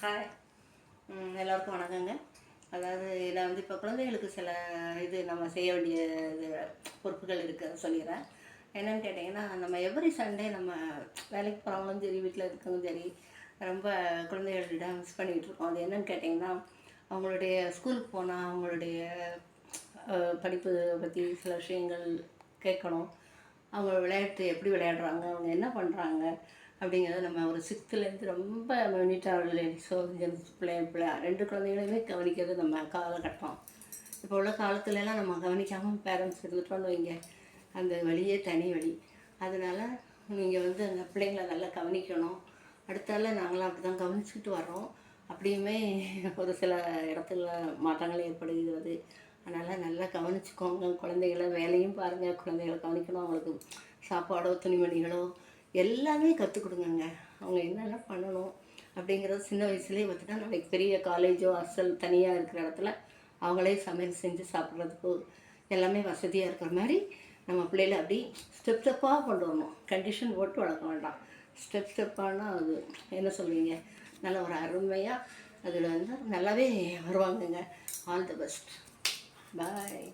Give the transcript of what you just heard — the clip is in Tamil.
ஹாய், எல்லோருக்கும் வணக்கங்க. அதாவது இதில் வந்து இப்போ குழந்தைகளுக்கு சில நம்ம செய்ய வேண்டிய இது பொறுப்புகள் இருக்குது சொல்லிடுறேன். என்னென்னு கேட்டிங்கன்னா, நம்ம எவ்ரி சண்டே நம்ம வேலைக்கு போகிறவங்களும் சரி, வீட்டில் இருக்கவங்களும் சரி, ரொம்ப குழந்தைகள்கிட்ட மிஸ் பண்ணிகிட்டு இருக்கோம். அது என்னென்னு கேட்டிங்கன்னா, அவங்களுடைய ஸ்கூலுக்கு போனால் அவங்களுடைய படிப்பு பற்றி சில விஷயங்கள் கேட்கணும். அவங்க விளையாட்டு எப்படி விளையாடுறாங்க, அவங்க என்ன பண்ணுறாங்க அப்படிங்கிறத நம்ம ஒரு 6th ரொம்ப மினிட்டாக லேடிஸோ ஜென்ஸ் பிள்ளை 2 குழந்தைகளையுமே கவனிக்கிறது நம்ம காலகட்டம். இப்போ உள்ள காலத்துலலாம் நம்ம கவனிக்காமல் பேரண்ட்ஸ் இருந்துட்டோன்னு வைங்க, அந்த வழியே தனி வழி. அதனால் நீங்கள் வந்து அந்த பிள்ளைங்களை நல்லா கவனிக்கணும். அடுத்தால நாங்களாம் அப்படி தான் கவனிச்சுக்கிட்டு வர்றோம். அப்படியுமே ஒரு சில இடத்துல மாற்றங்கள் ஏற்படுகிறது. அதனால் நல்லா கவனிச்சுக்கோங்க குழந்தைகள. வேலையும் பாருங்கள், குழந்தைகளை கவனிக்கணும். அவங்களுக்கு சாப்பாடோ துணிமணிகளோ எல்லாமே கற்றுக் கொடுங்கங்க. அவங்க என்னென்ன பண்ணணும் அப்படிங்கிறது சின்ன வயசுலேயே பார்த்துட்டா நாளைக்கு பெரிய காலேஜோ ஹாஸ்டல் தனியாக இருக்கிற இடத்துல அவங்களே சமையல் செஞ்சு சாப்பிட்றதுக்கு எல்லாமே வசதியாக இருக்கிற மாதிரி நம்ம பிள்ளைகளை அப்படி ஸ்டெப் ஸ்டெப்பாக கொண்டு வரணும். கண்டிஷன் போட்டு வளர்க்க வேண்டாம். ஸ்டெப் ஸ்டெப்பானா அது என்ன சொல்வீங்க, நல்ல ஒரு அருமையாக அதில் வந்து நல்லாவே வருவாங்கங்க. All the best. பாய்.